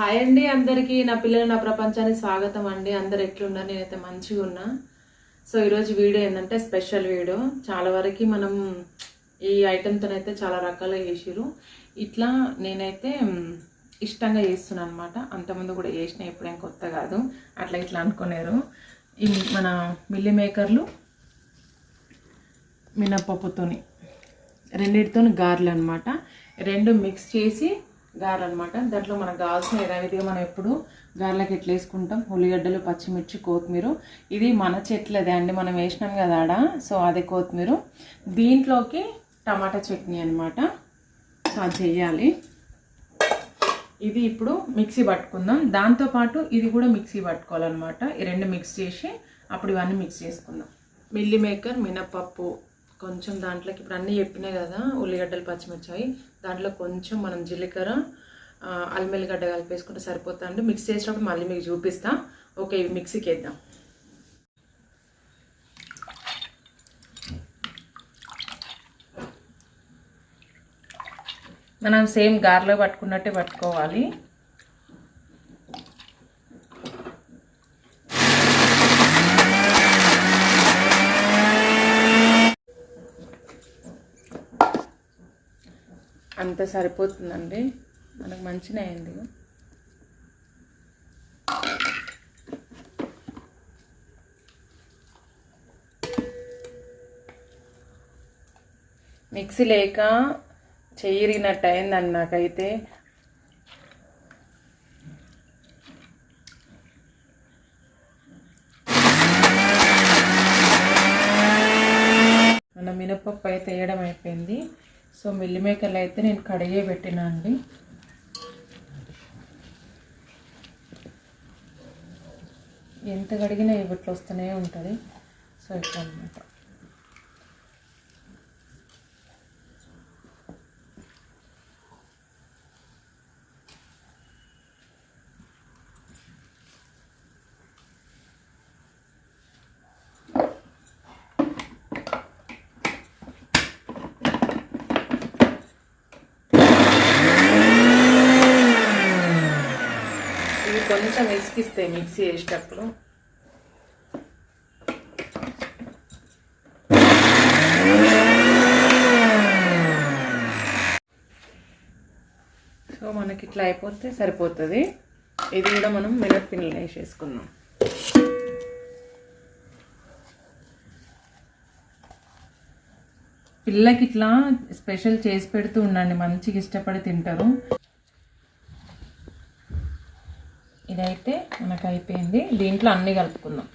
Hi అండి అందరికీ నా పిల్లలు నా ప్రపంచానికి స్వాగతం అండి. అందరు ఎట్లున్నారు? నేనైతే మంచిగా ఉన్నా. సో ఈరోజు వీడియో ఏంటంటే స్పెషల్ వీడియో. చాలా వరకు మనం ఈ ఐటెంతోనైతే చాలా రకాలుగా చేసిరు. ఇట్లా నేనైతే ఇష్టంగా చేస్తున్నాను అనమాట. అంతకుముందు కూడా చేసిన, ఎప్పుడేం కొత్త కాదు. అట్లా ఇట్లా అనుకున్నారు. ఈ మన మిల్లీ మేకర్లు మినపప్పుతోని రెండింటితో గారెలు అనమాట. రెండు మిక్స్ చేసి గారెలు అనమాట. దాంట్లో మనకు కావాల్సిన యథావిధిగా మనం ఎప్పుడు గారెలకు ఎట్లా వేసుకుంటాం, ఉల్లిగడ్డలు, పచ్చిమిర్చి, కొత్తిమీర. ఇది మన చెట్లదే అండి, మనం వేసినాం కదా ఆడ. సో అదే కొత్తిమీర. దీంట్లోకి టమాటా చట్నీ అనమాట. సో అది చెయ్యాలి. ఇది ఇప్పుడు మిక్సీ పట్టుకుందాం. దాంతోపాటు ఇది కూడా మిక్సీ పట్టుకోవాలన్నమాట. ఈ రెండు మిక్స్ చేసి అప్పుడు ఇవన్నీ మిక్స్ చేసుకుందాం. మిల్లీ మేకర్, మినపప్పు కొంచెం, దాంట్లోకి ఇప్పుడు అన్నీ చెప్పినాయి కదా, ఉల్లిగడ్డలు, పచ్చిమిర్చి, దాంట్లో కొంచెం మనం జీలకర్ర, అల్లం వెల్లిగడ్డ కలిపేసుకుంటే సరిపోతుందండి. మిక్స్ చేసినప్పుడు మళ్ళీ మీకు చూపిస్తా. ఓకే, ఇవి మిక్సీకి వేద్దాం. మనం సేమ్ గారెలో పట్టుకున్నట్టే పట్టుకోవాలి. అంత సరిపోతుందండి, మనకు మంచిగా అయింది. మిక్సీ లేక చెయ్యిరిగినట్టు అయిందండి నాకైతే. మన మినపప్పు అయితే వేయడం అయిపోయింది. సో మిల్లీ మేకర్లు అయితే నేను కడిగే పెట్టినా అండి. ఎంత కడిగినా ఇవిట్లో వస్తూనే ఉంటుంది. సో ఇట్లా అనమాట. ఇవి కొంచెం ఇసుకిస్తాయి మిక్సీ వేసేటప్పుడు. సో మనకి ఇట్లా అయిపోతే సరిపోతుంది. ఇది కూడా మనం మినప్పిండిలో వేసేసుకుందాం. పిల్లలకి ఇట్లా స్పెషల్ చేసి పెడుతూ ఉండండి, మంచిగా ఇష్టపడి తింటారు. ఇదైతే మనకు అయిపోయింది. దీంట్లో అన్నీ కలుపుకుందాం.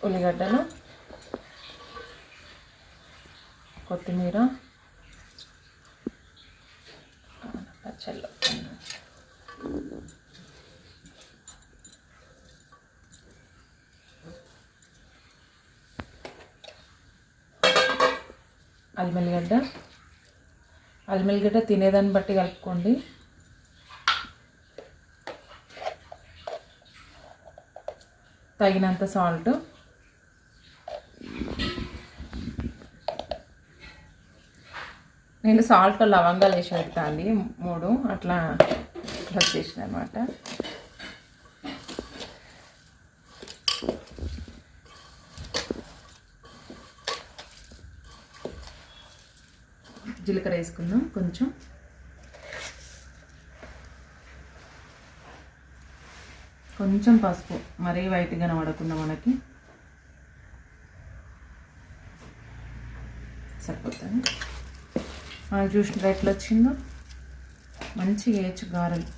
ఉల్లిగడ్డలు, కొత్తిమీర, పచ్చళ్ళు, అల్లం వెల్లిగడ్డ. అల్లం వెల్లిగడ్డ తినేదాన్ని బట్టి కలుపుకోండి. తగినంత సాల్ట్. నేను సాల్ట్లో లవంగాలు వేసి పెడతా అండి, 3 అట్లా వచ్చేసిన అనమాట. జీలకర్ర వేసుకుందాం కొంచెం. కొంచెం పసుపు, మరీ వైట్గా కనబడకుండా మనకి సరిపోతుంది. మనకు చూసిన ఎట్లా వచ్చిందో మంచిగా వేయచ్చు గారెలు.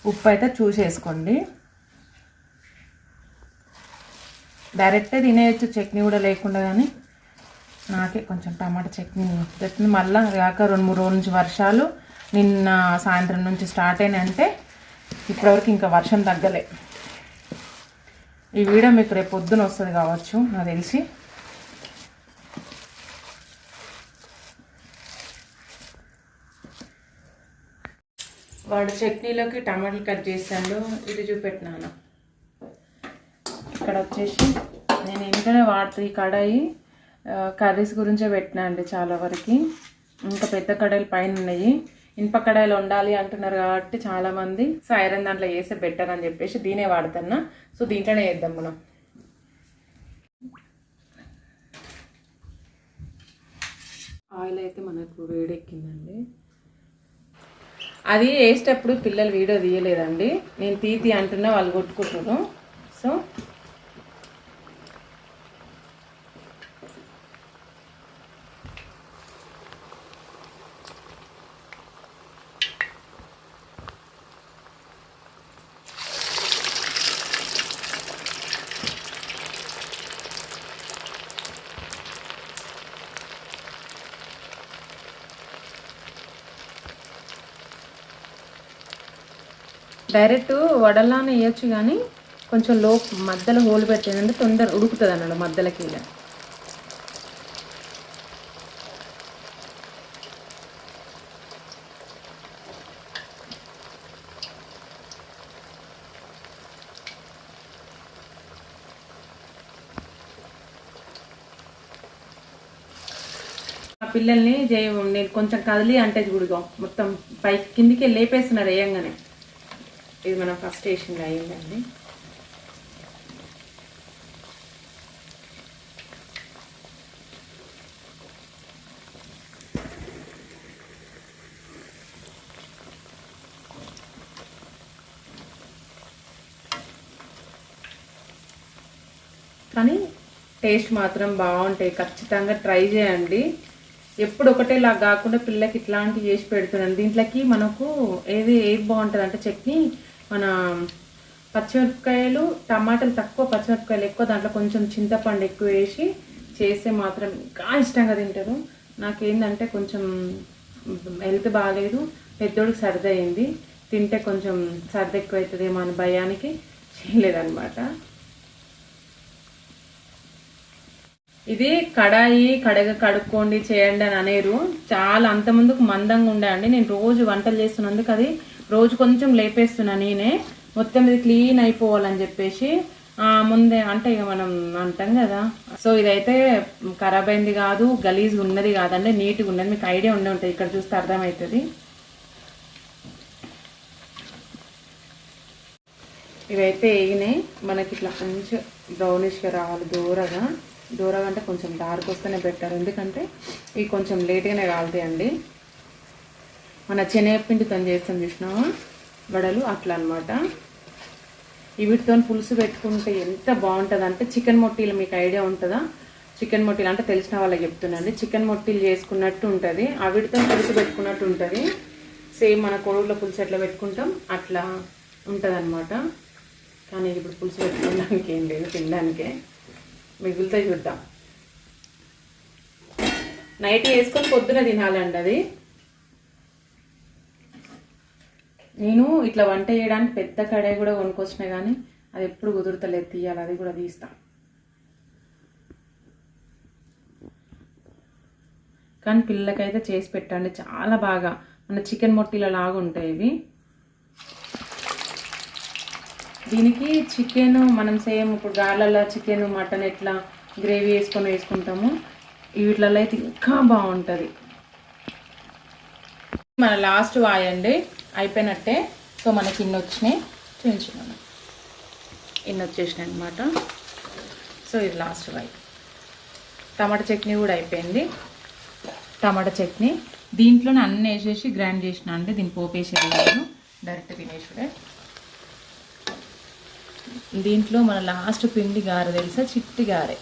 ఉప్పు అయితే చూసేసుకోండి. డైరెక్టే తినేయచ్చు చట్నీ కూడా లేకుండా, కానీ నాకే కొంచెం టమాటా చట్నీ తెచ్చింది. మళ్ళీ కాక 2-3 రోజుల నుంచి వర్షాలు, నిన్న సాయంత్రం నుంచి స్టార్ట్ అయినాయంటే ఇప్పటివరకు ఇంకా వర్షం తగ్గలే. ఈ వీడియో మీకు రేపు పొద్దున వస్తుంది కావచ్చు నాకు తెలిసి. వాడు చట్నీలోకి టమాటాలు కట్ చేశాడు. ఇది చూపెట్టినాను. ఇక్కడ వచ్చేసి నేను ఇంట్లోనే వాడుతూ ఈ కడాయి కర్రీస్ గురించే పెట్టినా అండి చాలా వరకు. ఇంకా పెద్ద కడాయిలు పైన ఉన్నాయి. ఇనుప కడాయిలు ఉండాలి అంటున్నారు కాబట్టి చాలామంది. సో ఐరన్ దాంట్లో వేస్తే బెటర్ అని చెప్పేసి దీనే వాడుతున్నా. సో దీంట్లోనే వేద్దాం మనం. ఆయిల్ అయితే మనకు వేడెక్కిందండి. అది వేసేటప్పుడు పిల్లలు వీడియో తీయలేదండి. నేను తీతి అంటున్నా, వాళ్ళు కొట్టుకుంటున్నారు. సో డైరెక్ట్ వడలానే వేయచ్చు, కానీ కొంచెం మధ్యలో హోల్ పెట్టేదంటే తొందర ఉడుకుతుంది అన్నాడు మధ్యలోకి. ఇలా ఆ పిల్లల్ని నేను కొంచెం కదిలి అంటే చూడుగా మొత్తం పైకి కిందికి లేపేస్తున్నారు వేయంగానే. ఇది మనం ఫస్ట్ స్టేషన్లో అయ్యిందండి. కానీ టేస్ట్ మాత్రం బాగుంటాయి. ఖచ్చితంగా ట్రై చేయండి. ఎప్పుడు ఒకటేలా కాకుండా పిల్లలకి ఇట్లాంటివి చేసి పెడుతున్నాను. దీంట్లోకి మనకు ఏది బాగుంటుంది అంటే చట్నీ, మన పచ్చిమిరపకాయలు టమాటాలు తక్కువ, పచ్చిమిరపకాయలు ఎక్కువ, దాంట్లో కొంచెం చింతపండు ఎక్కువ వేసి చేస్తే మాత్రం ఇంకా ఇష్టంగా తింటారు. నాకేంటంటే కొంచెం హెల్త్ బాగాలేదు, పెద్దోడికి సర్ది అయింది. తింటే కొంచెం సర్ది ఎక్కువ అవుతుందేమో అని భయానికి చేయలేదన్నమాట. ఇది కడాయి కడుక్కోండి చేయండి అని అనేరు. చాలా అంత ముందుకు మందంగా ఉండే అండి. నేను రోజు వంటలు చేస్తున్నందుకు అది రోజు కొంచెం లేపేస్తున్నా నేనే. మొత్తం ఇది క్లీన్ అయిపోవాలని చెప్పేసి ముందే అంటే ఇక మనం అంటాం కదా. సో ఇదైతే ఖరాబ్ అయింది కాదు, గలీజ్ ఉన్నది కాదండి, నీట్గా ఉన్నది. మీకు ఐడియా ఉండే ఉంటుంది, ఇక్కడ చూస్తే అర్థమవుతుంది. ఇవైతే వేగినాయి. మనకి ఇట్లా కొంచెం బ్రౌనిష్గా రావాలి, దూరగా అంటే కొంచెం డార్క్ వస్తేనే బెటర్. ఎందుకంటే ఇవి కొంచెం లేట్గానే కాలుతాయండి. మన శనగపిండితో చేస్తాం చూసినావా వడలు, అట్లా అనమాట. వీటితో పులుసు పెట్టుకుంటే ఎంత బాగుంటుంది అంటే చికెన్ మొట్టీలు మీకు ఐడియా ఉంటుందా? చికెన్ మొట్టీలు అంటే తెలిసిన వాళ్ళకి చెప్తున్నాండి. చికెన్ మొట్టీలు చేసుకున్నట్టు ఉంటుంది, వీటితో పులుసు పెట్టుకున్నట్టు ఉంటుంది. సేమ్ మన కోడిలో పులుసు ఎట్లా పెట్టుకుంటాం అట్లా ఉంటుంది అనమాట. కానీ ఇప్పుడు పులుసు పెట్టుకోవడానికి ఏం లేదు, తినడానికే మిగులుతో చూద్దాం. నైట్ వేసుకొని పొద్దున తినాలండి అది. నేను ఇట్లా వంట చేయడానికి పెద్ద కడాయి కూడా కొనుక్కొచ్చినా కానీ అది ఎప్పుడు కుదురుతలేదు తీయాలి. అది కూడా తీస్తా. కానీ పిల్లలకైతే చేసి పెట్టండి, చాలా బాగా మన చికెన్ మొట్టీల లాగా ఉంటాయి ఇవి. దీనికి చికెన్ మనం సేమ్ ఇప్పుడు గార్లలో చికెన్ మటన్ ఎట్లా గ్రేవీ వేసుకుంటాము, వీటిలలో అయితే ఇంకా బాగుంటుంది. మన లాస్ట్ వాయండి అయిపోయినట్టే. సో మనకి ఇన్ని వచ్చినాయి, చూపించుకున్నాను, ఇన్ని వచ్చేసినాయి అనమాట. సో ఇది లాస్ట్ వాయి. టమాటా చట్నీ కూడా అయిపోయింది. టమాటా చట్నీ దీంట్లోనే అన్నీ వేసేసి గ్రైండ్ చేసిన అండి. దీన్ని పోపేసేయాలి, డైరెక్ట్ తినేసుడే. దీంట్లో మన లాస్ట్ పిండి గారె తెలుసా, చిట్టి గారె.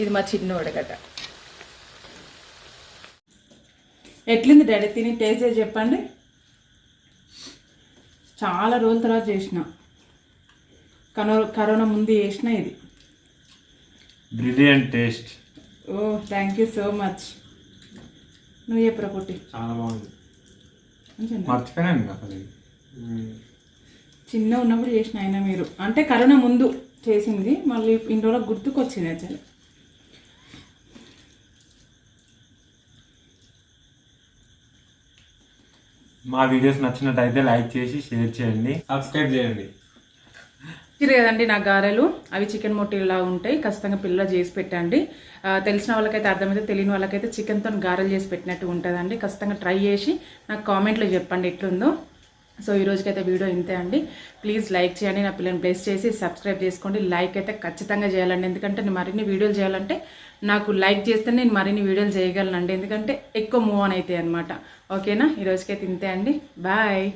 ఇది మా చిన్నోడు గట. ఎట్లుంది డాడీ తిని టేస్ట్ చేసి చెప్పండి. చాలా రోజుల తర్వాత చేసిన, కరోనా ముందు చేసిన ఇది. Brilliant taste. Oh thank you so much. నువ్వు చెప్పరా పొట్టి? చాలా బాగుంది. మర్చిపోయాను, చిన్న ఉన్నప్పుడు చేసిన అయినా మీరు అంటే కరోనా ముందు చేసింది, మళ్ళీ ఇన్ని రోజులకు గుర్తుకొచ్చింది అసలు. మా వీడియోస్ నచ్చినట్టయితే లైక్ చేసి షేర్ చేయండి, సబ్స్క్రైబ్ చేయండి. ఇది కదండి నా గారెలు, అవి చికెన్ మొట్టిలా ఉంటాయి. ఖచ్చితంగా పిల్లలు చేసి పెట్టండి. తెలిసిన వాళ్ళకైతే అర్థమైతే, తెలియని వాళ్ళకైతే చికెన్తో గారెలు చేసి పెట్టినట్టు ఉంటుందండి. ఖచ్చితంగా ట్రై చేసి నాకు కామెంట్లో చెప్పండి ఎట్లుందో. సో ఈ రోజుకైతే వీడియో ఇంతే అండి. ప్లీజ్ లైక్ చేయండి, నా పిల్లల్ని ప్లేస్ చేసి సబ్స్క్రైబ్ చేసుకోండి. లైక్ అయితే ఖచ్చితంగా చేయాలండి, ఎందుకంటే నేను మరిన్ని వీడియోలు చేయాలంటే నాకు లైక్ చేస్తే నేను మరిన్ని వీడియోలు చేయగలనండి, ఎందుకంటే ఎక్కువ మూవ్ ఆన్ అవుతాయి అనమాట. ఓకేనా, ఈ రోజుకైతే ఇంతే అండి. బాయ్.